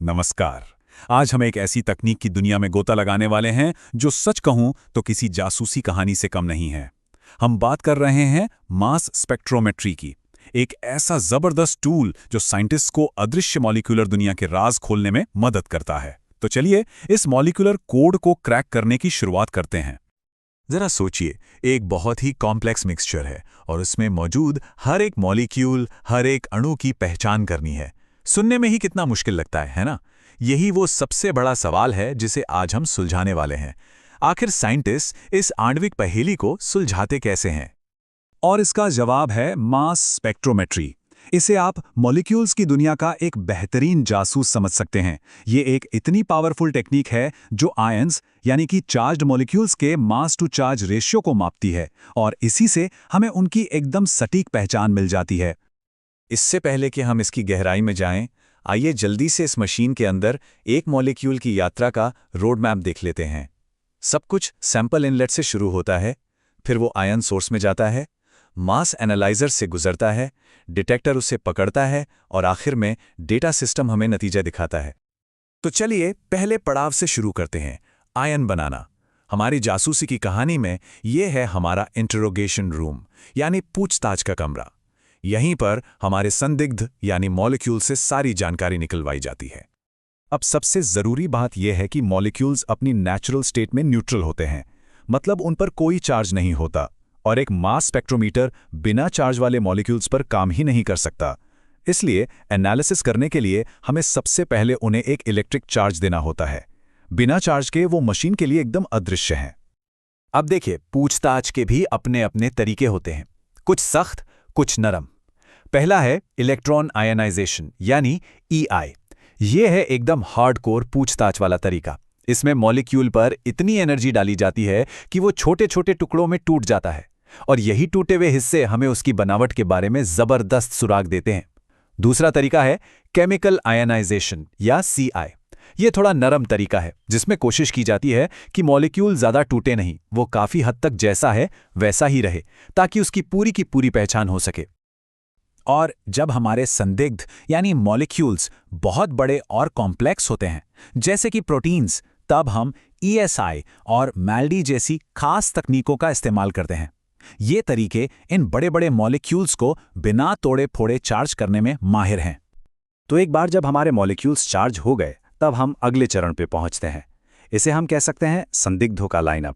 नमस्कार। आज हम एक ऐसी तकनीक की दुनिया में गोता लगाने वाले हैं जो सच कहूं तो किसी जासूसी कहानी से कम नहीं है। हम बात कर रहे हैं मास स्पेक्ट्रोमेट्री की, एक ऐसा जबरदस्त टूल जो साइंटिस्ट को अदृश्य मॉलिक्यूलर दुनिया के राज खोलने में मदद करता है। तो चलिए इस मॉलिक्यूलर कोड को क्रैक करने की शुरुआत करते हैं। जरा सोचिए, एक बहुत ही कॉम्प्लेक्स मिक्सचर है और उसमें मौजूद हर एक मॉलिक्यूल, हर एक अणु की पहचान करनी है। सुनने में ही कितना मुश्किल लगता है ना? यही वो सबसे बड़ा सवाल है जिसे आज हम सुलझाने वाले हैं। आखिर साइंटिस्ट इस आणविक पहेली को सुलझाते कैसे हैं? और इसका जवाब है मास स्पेक्ट्रोमेट्री। इसे आप मॉलिक्यूल्स की दुनिया का एक बेहतरीन जासूस समझ सकते हैं। ये एक इतनी पावरफुल टेक्निक है जो आयंस यानी कि चार्ज्ड मॉलिक्यूल्स के मास टू चार्ज रेशियो को मापती है और इसी से हमें उनकी एकदम सटीक पहचान मिल जाती है। इससे पहले कि हम इसकी गहराई में जाएं, आइए जल्दी से इस मशीन के अंदर एक मॉलिक्यूल की यात्रा का रोड मैप देख लेते हैं। सब कुछ सैंपल इनलेट से शुरू होता है, फिर वो आयन सोर्स में जाता है, मास एनालाइजर से गुजरता है, डिटेक्टर उसे पकड़ता है और आखिर में डेटा सिस्टम हमें नतीजा दिखाता है। तो चलिए पहले पड़ाव से शुरू करते हैं, आयन बनाना। हमारी जासूसी की कहानी में ये है हमारा इंटरोगेशन रूम, यानी पूछताछ का कमरा। यहीं पर हमारे संदिग्ध यानी मॉलिक्यूल से सारी जानकारी निकलवाई जाती है। अब सबसे ज़रूरी बात यह है कि मॉलिक्यूल्स अपनी नेचुरल स्टेट में न्यूट्रल होते हैं, मतलब उन पर कोई चार्ज नहीं होता और एक मास स्पेक्ट्रोमीटर बिना चार्ज वाले मॉलिक्यूल्स पर काम ही नहीं कर सकता। इसलिए एनालिसिस करने के लिए हमें सबसे पहले उन्हें एक इलेक्ट्रिक चार्ज देना होता है। बिना चार्ज के वो मशीन के लिए एकदम अदृश्य हैं। अब देखिए, पूछताछ के भी अपने अपने तरीके होते हैं, कुछ सख्त, कुछ नरम। पहला है इलेक्ट्रॉन आयनाइजेशन यानी EI। ये है एकदम हार्डकोर पूछताछ वाला तरीका। इसमें मॉलिक्यूल पर इतनी एनर्जी डाली जाती है कि वो छोटे छोटे टुकड़ों में टूट जाता है और यही टूटे हुए हिस्से हमें उसकी बनावट के बारे में जबरदस्त सुराग देते हैं। दूसरा तरीका है केमिकल आयनाइजेशन या CI। ये थोड़ा नरम तरीका है जिसमें कोशिश की जाती है कि मॉलिक्यूल ज़्यादा टूटे नहीं, वो काफ़ी हद तक जैसा है वैसा ही रहे ताकि उसकी पूरी की पूरी पहचान हो सके। और जब हमारे संदिग्ध यानी मॉलिक्यूल्स बहुत बड़े और कॉम्प्लेक्स होते हैं, जैसे कि प्रोटीन्स, तब हम ESI और MALDI जैसी खास तकनीकों का इस्तेमाल करते हैं। ये तरीके इन बड़े बड़े मॉलिक्यूल्स को बिना तोड़े फोड़े चार्ज करने में माहिर हैं। तो एक बार जब हमारे मॉलिक्यूल्स चार्ज हो गए, तब हम अगले चरण पे पहुंचते हैं। इसे हम कह सकते हैं संदिग्धों का लाइनअप।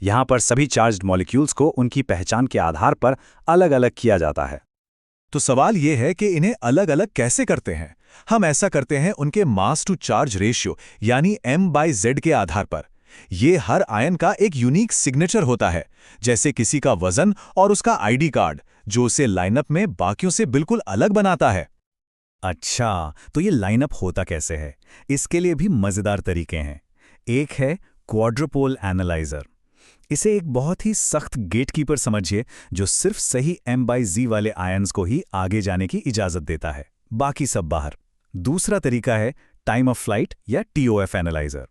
यहाँ पर सभी चार्ज्ड मॉलिक्यूल्स को उनकी पहचान के आधार पर अलग अलग किया जाता है। तो सवाल यह है कि इन्हें अलग अलग कैसे करते हैं? हम ऐसा करते हैं उनके मास टू चार्ज रेशियो यानी M/Z के आधार पर। ये हर आयन का एक यूनिक सिग्नेचर होता है, जैसे किसी का वजन और उसका ID कार्ड, जो उसे लाइनअप में बाकियों से बिल्कुल अलग बनाता है। अच्छा, तो ये लाइनअप होता कैसे है? इसके लिए भी मजेदार तरीके हैं। एक है क्वाड्रुपोल एनालाइजर। इसे एक बहुत ही सख्त गेटकीपर समझिए, जो सिर्फ सही M/Z वाले आयन्स को ही आगे जाने की इजाजत देता है, बाकी सब बाहर। दूसरा तरीका है टाइम ऑफ फ्लाइट या TOF एनालाइजर।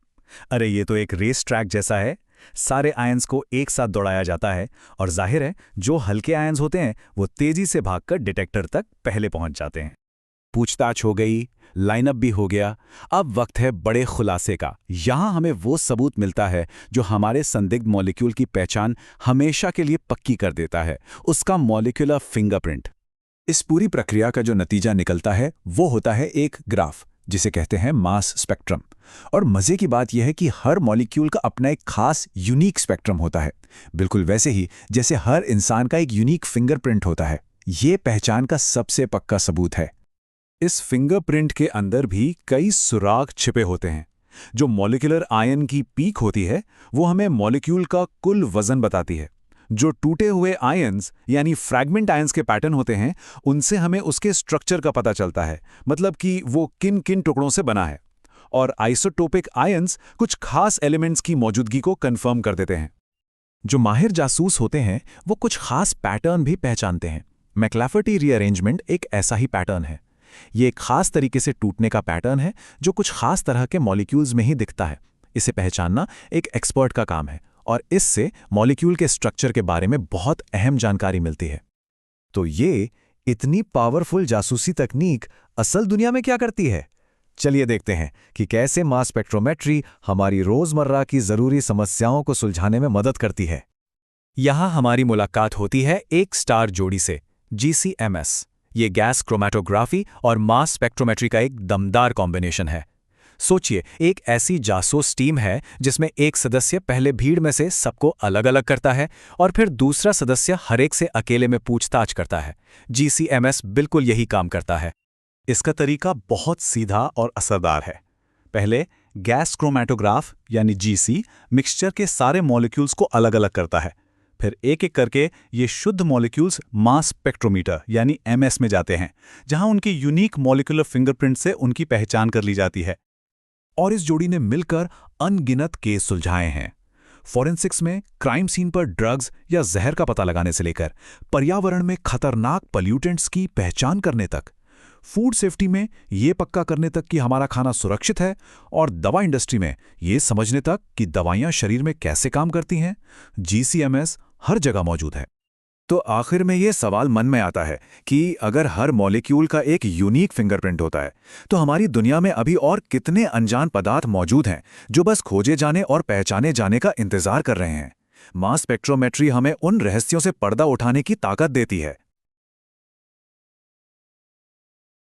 अरे ये तो एक रेस ट्रैक जैसा है। सारे आयन्स को एक साथ दौड़ाया जाता है और जाहिर है जो हल्के आयन्स होते हैं वो तेजी से भागकर डिटेक्टर तक पहले पहुंच जाते हैं। पूछताछ हो गई, लाइनअप भी हो गया। अब वक्त है बड़े खुलासे का। यहाँ हमें वो सबूत मिलता है जो हमारे संदिग्ध मॉलिक्यूल की पहचान हमेशा के लिए पक्की कर देता है, उसका मॉलिक्यूलर फिंगरप्रिंट। इस पूरी प्रक्रिया का जो नतीजा निकलता है वो होता है एक ग्राफ, जिसे कहते हैं मास स्पेक्ट्रम। और मजे की बात यह है कि हर मॉलिक्यूल का अपना एक खास यूनिक स्पेक्ट्रम होता है, बिल्कुल वैसे ही जैसे हर इंसान का एक यूनिक फिंगरप्रिंट होता है। ये पहचान का सबसे पक्का सबूत है। इस फिंगरप्रिंट के अंदर भी कई सुराग छिपे होते हैं। जो मॉलिक्यूलर आयन की पीक होती है वो हमें मॉलिक्यूल का कुल वजन बताती है। जो टूटे हुए आयन्स यानी फ्रैगमेंट आयन्स के पैटर्न होते हैं, उनसे हमें उसके स्ट्रक्चर का पता चलता है, मतलब कि वो किन किन टुकड़ों से बना है। और आइसोटोपिक आयन्स कुछ खास एलिमेंट्स की मौजूदगी को कंफर्म कर देते हैं। जो माहिर जासूस होते हैं वो कुछ खास पैटर्न भी पहचानते हैं। मैक्लाफर्टी रीअरेंजमेंट एक ऐसा ही पैटर्न है। ये एक खास तरीके से टूटने का पैटर्न है जो कुछ खास तरह के मॉलिक्यूल्स में ही दिखता है। इसे पहचानना एक एक्सपर्ट का काम है और इससे मॉलिक्यूल के स्ट्रक्चर के बारे में बहुत अहम जानकारी मिलती है। तो ये इतनी पावरफुल जासूसी तकनीक असल दुनिया में क्या करती है? चलिए देखते हैं कि कैसे मास स्पेक्ट्रोमेट्री हमारी रोजमर्रा की जरूरी समस्याओं को सुलझाने में मदद करती है। यहाँ हमारी मुलाकात होती है एक स्टार जोड़ी से, GCMS। ये गैस क्रोमैटोग्राफी और मास स्पेक्ट्रोमेट्री का एक दमदार कॉम्बिनेशन है। सोचिए, एक ऐसी जासूस टीम है जिसमें एक सदस्य पहले भीड़ में से सबको अलग अलग करता है और फिर दूसरा सदस्य हर एक से अकेले में पूछताछ करता है। GCMS बिल्कुल यही काम करता है। इसका तरीका बहुत सीधा और असरदार है। पहले गैस क्रोमैटोग्राफ यानी GC मिक्सचर के सारे मॉलिक्यूल्स को अलग अलग करता है। फिर एक एक करके ये शुद्ध मॉलिक्यूल्स मास स्पेक्ट्रोमीटर यानी MS में जाते हैं, जहां उनकी यूनिक मॉलिक्यूलर फिंगरप्रिंट से उनकी पहचान कर ली जाती है। और इस जोड़ी ने मिलकर अनगिनत केस सुलझाए हैं। फॉरेंसिक्स में क्राइम सीन पर ड्रग्स या जहर का पता लगाने से लेकर पर्यावरण में खतरनाक पॉल्यूटेंट्स की पहचान करने तक, फूड सेफ्टी में ये पक्का करने तक कि हमारा खाना सुरक्षित है, और दवा इंडस्ट्री में ये समझने तक कि दवाइयां शरीर में कैसे काम करती हैं, GCMS हर जगह मौजूद है। तो आखिर में ये सवाल मन में आता है कि अगर हर मॉलिक्यूल का एक यूनिक फिंगरप्रिंट होता है, तो हमारी दुनिया में अभी और कितने अनजान पदार्थ मौजूद हैं जो बस खोजे जाने और पहचाने जाने का इंतजार कर रहे हैं। मास स्पेक्ट्रोमेट्री हमें उन रहस्यों से पर्दा उठाने की ताकत देती है